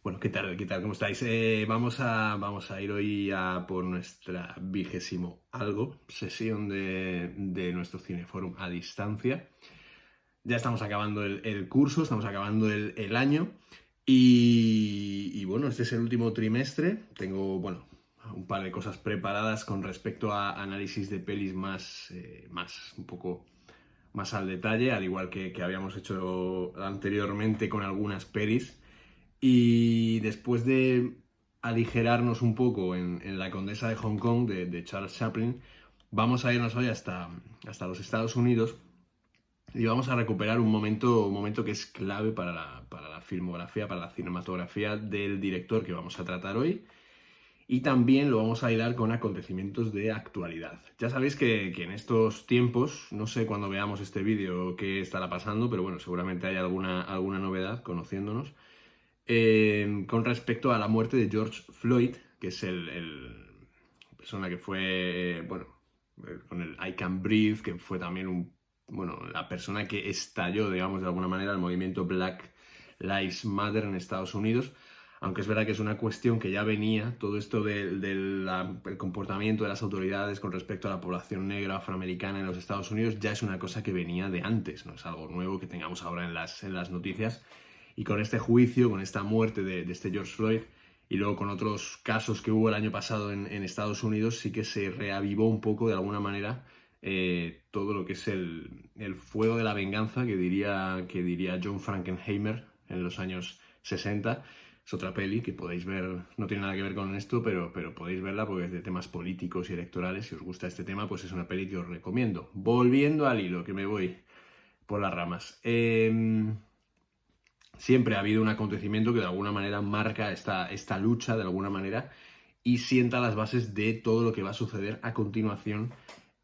Bueno, ¿qué tal? ¿Qué tal? ¿Cómo estáis? Vamos a ir hoy a por nuestra 20º algo sesión de nuestro Cineforum a distancia. Ya estamos acabando el curso, estamos acabando el año y bueno, este es el último trimestre. Tengo, bueno, un par de cosas preparadas con respecto a análisis de pelis más un poco más al detalle, al igual que habíamos hecho anteriormente con algunas pelis. Y después de aligerarnos un poco en La Condesa de Hong Kong de Charles Chaplin, vamos a irnos hoy hasta los Estados Unidos y vamos a recuperar un momento que es clave para la filmografía, para la cinematografía del director que vamos a tratar hoy. Y también lo vamos a hilar con acontecimientos de actualidad. Ya sabéis que en estos tiempos, no sé cuándo veamos este vídeo qué estará pasando, pero bueno, seguramente hay alguna novedad conociéndonos. Con respecto a la muerte de George Floyd, que es el persona que fue, bueno, con el I Can Breathe, que fue también bueno, la persona que estalló, digamos, de alguna manera el movimiento Black Lives Matter en Estados Unidos. Aunque es verdad que es una cuestión que ya venía, todo esto del comportamiento de las autoridades con respecto a la población negra afroamericana en los Estados Unidos, ya es una cosa que venía de antes, no es algo nuevo que tengamos ahora en las noticias. Y con este juicio, con esta muerte de este George Floyd, y luego con otros casos que hubo el año pasado en Estados Unidos, sí que se reavivó un poco de alguna manera todo lo que es el fuego de la venganza que diría John Frankenheimer en los años 60. Es otra peli que podéis ver, no tiene nada que ver con esto, pero podéis verla porque es de temas políticos y electorales. Si os gusta este tema, pues es una peli que os recomiendo. Volviendo al hilo, que me voy por las ramas. Siempre ha habido un acontecimiento que de alguna manera marca esta lucha, de alguna manera, y sienta las bases de todo lo que va a suceder a continuación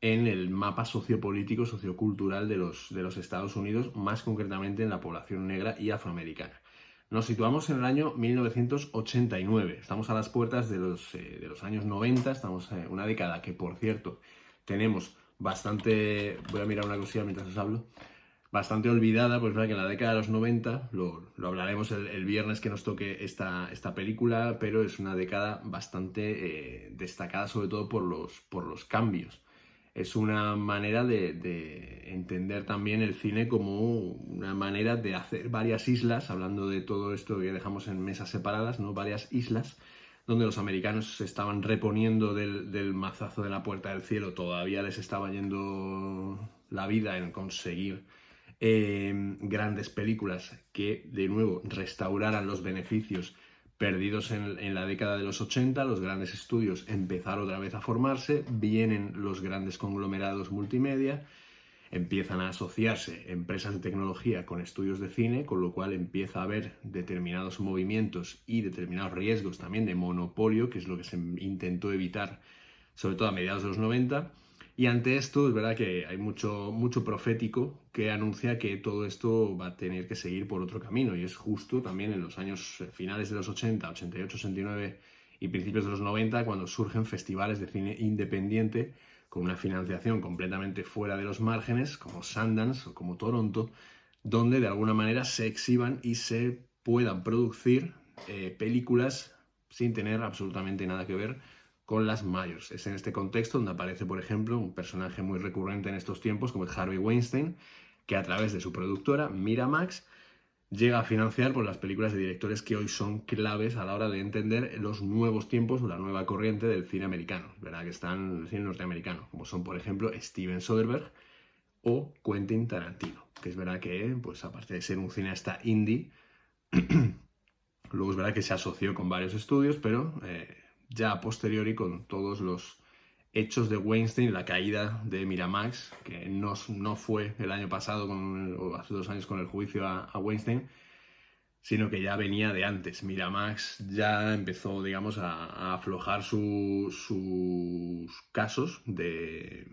en el mapa sociopolítico, sociocultural de los Estados Unidos, más concretamente en la población negra y afroamericana. Nos situamos en el año 1989, estamos a las puertas de los años 90, estamos en una década que, por cierto, tenemos bastante... Voy a mirar una cosilla mientras os hablo. Bastante olvidada, pues es verdad que en la década de los 90, lo hablaremos el viernes que nos toque esta película, pero es una década bastante destacada sobre todo por los cambios. Es una manera de entender también el cine como una manera de hacer varias islas, hablando de todo esto que dejamos en mesas separadas, ¿no? Varias islas donde los americanos se estaban reponiendo del mazazo de la Puerta del Cielo, todavía les estaba yendo la vida en conseguir grandes películas que, de nuevo, restauraran los beneficios perdidos en la década de los 80, los grandes estudios empezaron otra vez a formarse, vienen los grandes conglomerados multimedia, empiezan a asociarse empresas de tecnología con estudios de cine, con lo cual empieza a haber determinados movimientos y determinados riesgos también de monopolio, que es lo que se intentó evitar, sobre todo a mediados de los 90. Y ante esto es verdad que hay mucho profético que anuncia que todo esto va a tener que seguir por otro camino, y es justo también en los años finales de los 80, 88, 89 y principios de los 90 cuando surgen festivales de cine independiente con una financiación completamente fuera de los márgenes, como Sundance o como Toronto, donde de alguna manera se exhiban y se puedan producir películas sin tener absolutamente nada que ver con las mayors. Es en este contexto donde aparece, por ejemplo, un personaje muy recurrente en estos tiempos, como es Harvey Weinstein, que a través de su productora, Miramax, llega a financiar por las películas de directores que hoy son claves a la hora de entender los nuevos tiempos, la nueva corriente del cine americano, ¿verdad? Que están en el cine norteamericano, como son, por ejemplo, Steven Soderbergh o Quentin Tarantino, que es verdad que, pues aparte de ser un cineasta indie, luego es verdad que se asoció con varios estudios, pero ya a posteriori con todos los hechos de Weinstein, la caída de Miramax, que no fue el año pasado o hace 2 años con el juicio a Weinstein, sino que ya venía de antes. Miramax ya empezó, digamos, a aflojar sus casos de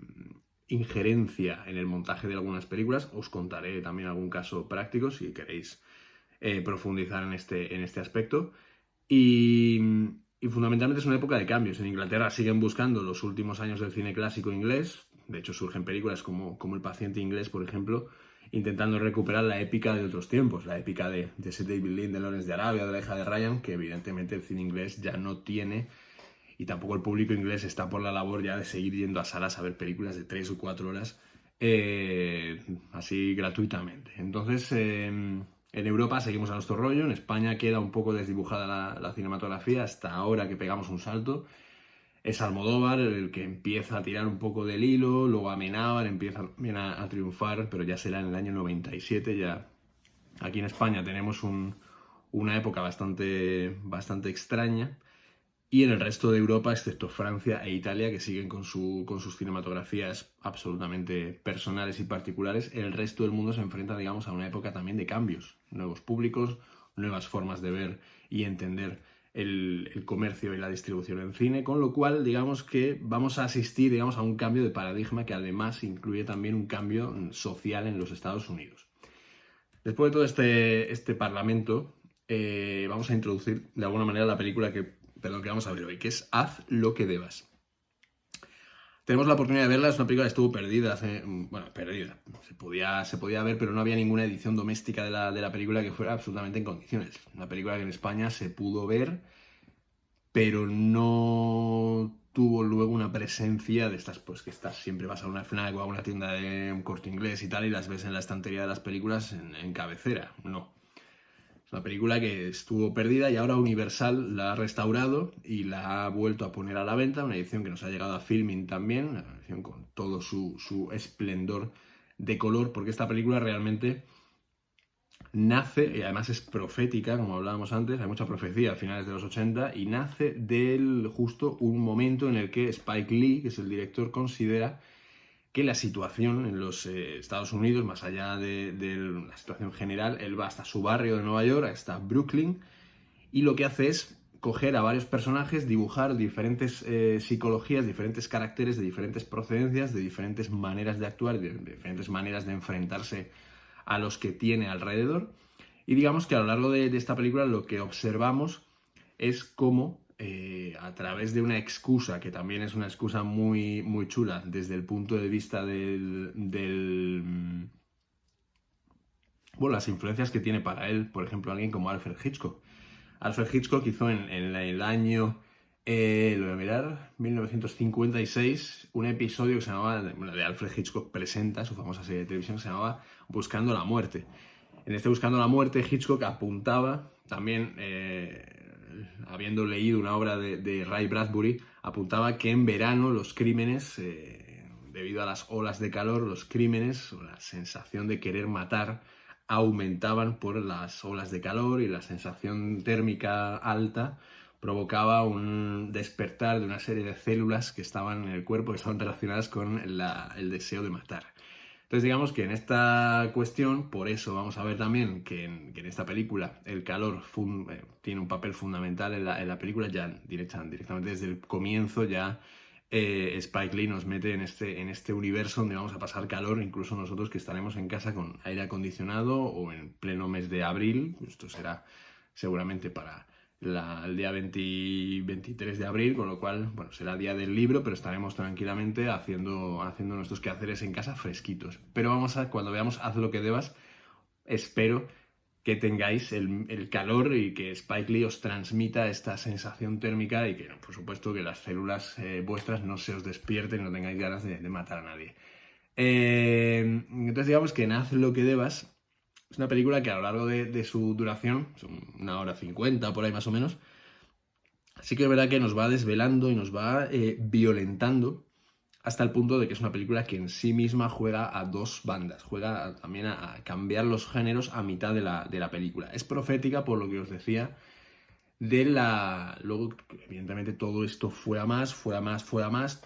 injerencia en el montaje de algunas películas. Os contaré también algún caso práctico si queréis profundizar en este aspecto. Y fundamentalmente es una época de cambios. En Inglaterra siguen buscando los últimos años del cine clásico inglés. De hecho, surgen películas como El paciente inglés, por ejemplo, intentando recuperar la épica de otros tiempos, la épica de ese David Lean, de Lawrence de Arabia, de la hija de Ryan, que evidentemente el cine inglés ya no tiene, y tampoco el público inglés está por la labor ya de seguir yendo a salas a ver películas de 3 o 4 horas así gratuitamente. Entonces, en Europa seguimos a nuestro rollo, en España queda un poco desdibujada la cinematografía hasta ahora que pegamos un salto. Es Almodóvar el que empieza a tirar un poco del hilo, luego Amenábar empieza también a triunfar, pero ya será en el año 97. Ya aquí en España tenemos una época bastante extraña, y en el resto de Europa, excepto Francia e Italia, que siguen con sus cinematografías absolutamente personales y particulares, el resto del mundo se enfrenta, digamos, a una época también de cambios, nuevos públicos, nuevas formas de ver y entender el comercio y la distribución en cine, con lo cual, digamos que vamos a asistir, digamos, a un cambio de paradigma que además incluye también un cambio social en los Estados Unidos. Después de todo este parlamento, vamos a introducir de alguna manera la película que vamos a ver hoy, que es Haz lo que debas. Tenemos la oportunidad de verla, es una película que estuvo perdida perdida. Se podía ver, pero no había ninguna edición doméstica de la película que fuera absolutamente en condiciones. Una película que en España se pudo ver, pero no tuvo luego una presencia de estas, pues que siempre vas a una FNAC o a una tienda de un Corte Inglés y tal, y las ves en la estantería de las películas en cabecera. No. Es una película que estuvo perdida y ahora Universal la ha restaurado y la ha vuelto a poner a la venta, una edición que nos ha llegado a Filmin también, una edición con todo su esplendor de color, porque esta película realmente nace, y además es profética, como hablábamos antes, hay mucha profecía a finales de los 80, y nace del justo un momento en el que Spike Lee, que es el director, considera que la situación en los Estados Unidos, más allá de la situación general, él va hasta su barrio de Nueva York, hasta Brooklyn, y lo que hace es coger a varios personajes, dibujar diferentes psicologías, diferentes caracteres de diferentes procedencias, de diferentes maneras de actuar, de diferentes maneras de enfrentarse a los que tiene alrededor. Y digamos que a lo largo de esta película lo que observamos es cómo a través de una excusa, que también es una excusa muy, muy chula desde el punto de vista bueno, las influencias que tiene para él, por ejemplo, alguien como Alfred Hitchcock. Alfred Hitchcock hizo en el año, lo voy a mirar, 1956, un episodio que se llamaba, de Alfred Hitchcock presenta, su famosa serie de televisión, que se llamaba Buscando la muerte. En este Buscando la muerte, Hitchcock apuntaba, también habiendo leído una obra de Ray Bradbury, apuntaba que en verano los crímenes, debido a las olas de calor, los crímenes, o la sensación de querer matar, aumentaban por las olas de calor, y la sensación térmica alta provocaba un despertar de una serie de células que estaban en el cuerpo, que estaban relacionadas con el deseo de matar. Entonces digamos que en esta cuestión, por eso vamos a ver también que en esta película el calor tiene un papel fundamental en la película, ya directamente desde el comienzo ya Spike Lee nos mete en este universo donde vamos a pasar calor, incluso nosotros que estaremos en casa con aire acondicionado o en pleno mes de abril. Esto será seguramente para el día 23 de abril, con lo cual, bueno, será día del libro, pero estaremos tranquilamente haciendo nuestros quehaceres en casa fresquitos. Pero cuando veamos Haz lo que debas, espero que tengáis el calor y que Spike Lee os transmita esta sensación térmica, y que, por supuesto, que las células vuestras no se os despierten y no tengáis ganas de matar a nadie. Entonces digamos que en Haz lo que debas es una película que a lo largo de su duración, son 1 hora 50 por ahí más o menos, sí que es verdad que nos va desvelando y nos va violentando hasta el punto de que es una película que en sí misma juega a dos bandas, juega también a cambiar los géneros a mitad de la película. Es profética, por lo que os decía, luego, evidentemente, todo esto fue a más,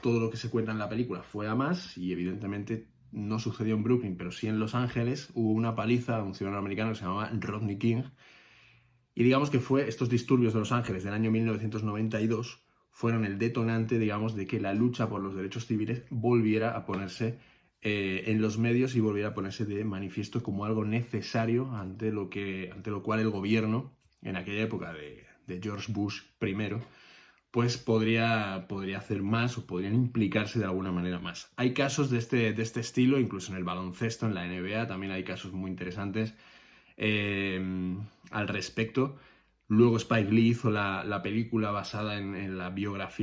todo lo que se cuenta en la película fue a más, y evidentemente no sucedió en Brooklyn, pero sí en Los Ángeles. Hubo una paliza a un ciudadano americano que se llamaba Rodney King, y digamos que estos disturbios de Los Ángeles del año 1992 fueron el detonante, digamos, de que la lucha por los derechos civiles volviera a ponerse en los medios y volviera a ponerse de manifiesto como algo necesario ante lo cual el gobierno, en aquella época de George Bush I, pues podría hacer más o podrían implicarse de alguna manera más. Hay casos de este estilo, incluso en el baloncesto, en la NBA, también hay casos muy interesantes al respecto. Luego Spike Lee hizo la película basada en la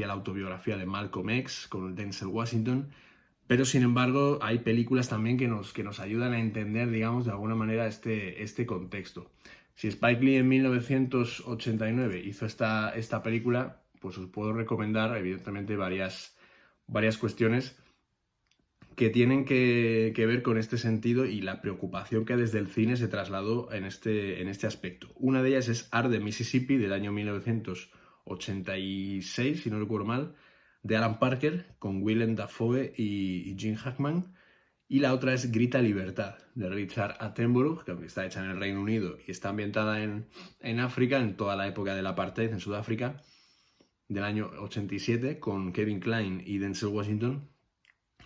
autobiografía de Malcolm X con Denzel Washington, pero sin embargo hay películas también que nos ayudan a entender, digamos, de alguna manera este contexto. Si Spike Lee en 1989 hizo esta película, pues os puedo recomendar, evidentemente, varias cuestiones que tienen que ver con este sentido y la preocupación que desde el cine se trasladó en este aspecto. Una de ellas es Art de Mississippi, del año 1986, si no recuerdo mal, de Alan Parker, con Willem Dafoe y Gene Hackman. Y la otra es Grita Libertad, de Richard Attenborough, que aunque está hecha en el Reino Unido y está ambientada en África, en toda la época del apartheid en Sudáfrica, del año 87, con Kevin Kline y Denzel Washington,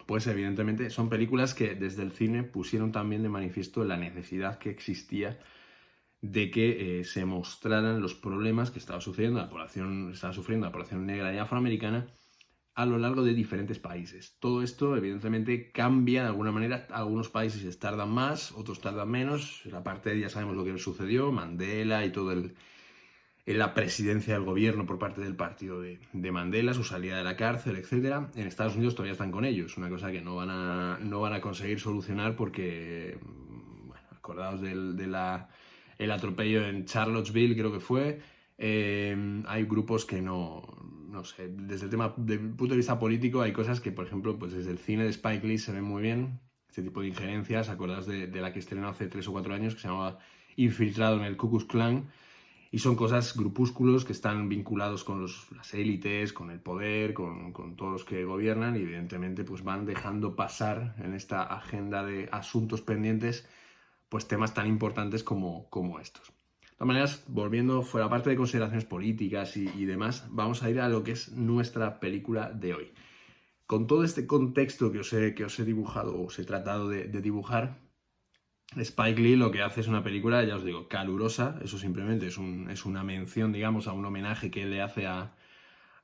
pues evidentemente son películas que desde el cine pusieron también de manifiesto la necesidad que existía de que se mostraran los problemas que estaba sufriendo la población negra y afroamericana a lo largo de diferentes países. Todo esto, evidentemente, cambia de alguna manera. Algunos países tardan más, otros tardan menos. La parte ya sabemos lo que sucedió, Mandela y todo la presidencia del gobierno por parte del partido de Mandela, su salida de la cárcel, etc. En Estados Unidos todavía están con ellos, una cosa que no van a conseguir solucionar porque, bueno, acordaos del atropello en Charlottesville, creo que fue. Hay grupos que no sé, desde el punto de vista político hay cosas que, por ejemplo, pues desde el cine de Spike Lee se ven muy bien, este tipo de injerencias. Acordaos de la que estrenó hace 3 o 4 años, que se llamaba Infiltrado en el Ku Klux Klan, y son cosas, grupúsculos que están vinculados con las élites, con el poder, con todos los que gobiernan, y evidentemente pues van dejando pasar en esta agenda de asuntos pendientes pues temas tan importantes como estos. De todas maneras, volviendo fuera parte de consideraciones políticas y demás, vamos a ir a lo que es nuestra película de hoy. Con todo este contexto que os he dibujado, o os he tratado de dibujar, Spike Lee lo que hace es una película, ya os digo, calurosa. Eso simplemente es una mención, digamos, a un homenaje que él le hace a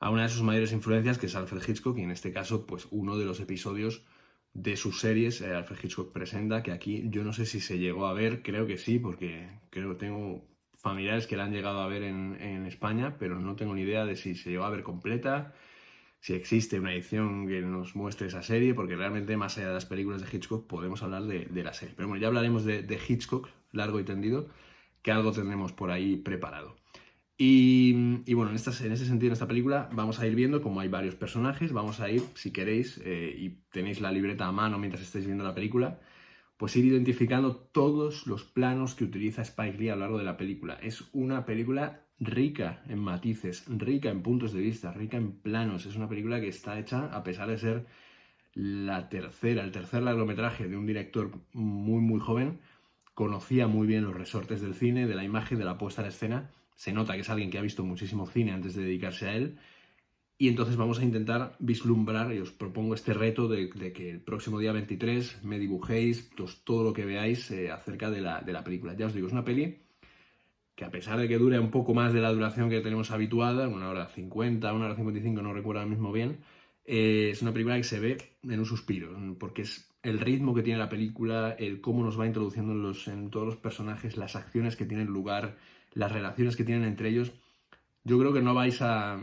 una de sus mayores influencias, que es Alfred Hitchcock, y en este caso, pues uno de los episodios de sus series, Alfred Hitchcock Presenta, que aquí yo no sé si se llegó a ver, creo que sí, porque creo que tengo familiares que la han llegado a ver en España, pero no tengo ni idea de si se llegó a ver completa, si existe una edición que nos muestre esa serie, porque realmente más allá de las películas de Hitchcock podemos hablar de la serie. Pero bueno, ya hablaremos de Hitchcock, largo y tendido, que algo tendremos por ahí preparado. Y bueno, en ese sentido, en esta película vamos a ir viendo cómo hay varios personajes. Vamos a ir, si queréis, y tenéis la libreta a mano mientras estáis viendo la película, pues ir identificando todos los planos que utiliza Spike Lee a lo largo de la película. Es una película rica en matices, rica en puntos de vista, rica en planos. Es una película que está hecha, a pesar de ser el tercer largometraje de un director muy, muy joven, conocía muy bien los resortes del cine, de la imagen, de la puesta en escena. Se nota que es alguien que ha visto muchísimo cine antes de dedicarse a él. Y entonces vamos a intentar vislumbrar, y os propongo este reto de que el próximo día 23 me dibujéis todo lo que veáis acerca de la película. Ya os digo, es una peli que, a pesar de que dure un poco más de la duración que tenemos habituada, 1 hora 50, 1 hora 55, no recuerdo ahora mismo bien, es una película que se ve en un suspiro, porque es el ritmo que tiene la película, el cómo nos va introduciendo en todos los personajes, las acciones que tienen lugar, las relaciones que tienen entre ellos. Yo creo que no vais a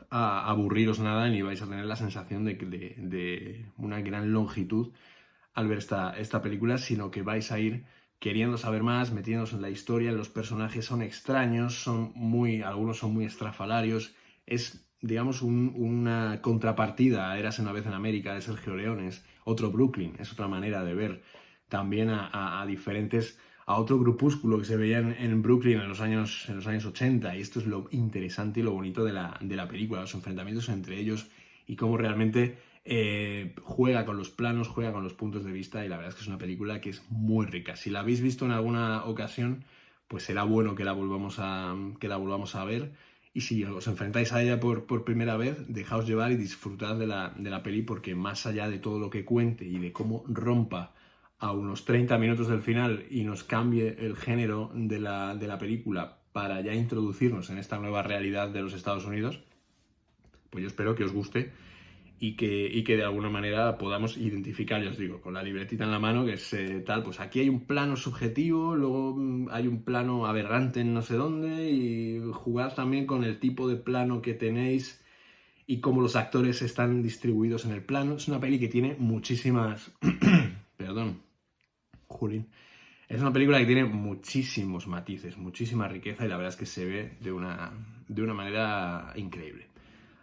aburriros nada, ni vais a tener la sensación de una gran longitud al ver esta película, sino que vais a ir queriendo saber más, metiéndoos en la historia. Los personajes son extraños, algunos son muy estrafalarios. Es, digamos, una contrapartida a Érase una vez en América, de Sergio Leone. Es otro Brooklyn, es otra manera de ver también a otro grupúsculo que se veía en Brooklyn en los años 80. Y esto es lo interesante y lo bonito de la película, los enfrentamientos entre ellos y cómo realmente juega con los planos, juega con los puntos de vista. Y la verdad es que es una película que es muy rica. Si la habéis visto en alguna ocasión, pues será bueno que la volvamos a ver. Y si os enfrentáis a ella por primera vez, dejaos llevar y disfrutad de la peli, porque más allá de todo lo que cuente y de cómo rompa a unos 30 minutos del final y nos cambie el género de la película para ya introducirnos en esta nueva realidad de los Estados Unidos, pues yo espero que os guste y que de alguna manera podamos identificar, ya os digo, con la libretita en la mano, que es tal, pues aquí hay un plano subjetivo, luego hay un plano aberrante en no sé dónde, y jugar también con el tipo de plano que tenéis y cómo los actores están distribuidos en el plano. Es una peli que tiene muchísimas... Perdón, Julín. Es una película que tiene muchísimos matices, muchísima riqueza, y la verdad es que se ve de una manera increíble.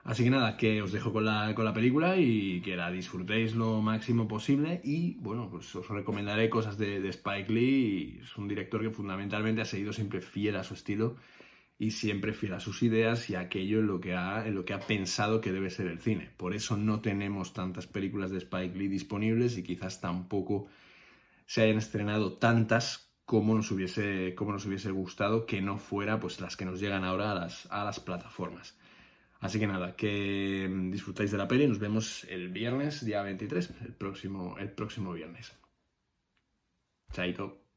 Así que nada, que os dejo con la película y que la disfrutéis lo máximo posible. Y bueno, pues os recomendaré cosas de Spike Lee. Es un director que fundamentalmente ha seguido siempre fiel a su estilo y siempre fiel a sus ideas y a aquello en lo que ha pensado que debe ser el cine. Por eso no tenemos tantas películas de Spike Lee disponibles y quizás tampoco se hayan estrenado tantas como nos hubiese gustado, que no fuera pues las que nos llegan ahora a las plataformas. Así que nada, que disfrutáis de la peli. Nos vemos el viernes, día 23, el próximo viernes. Chaito.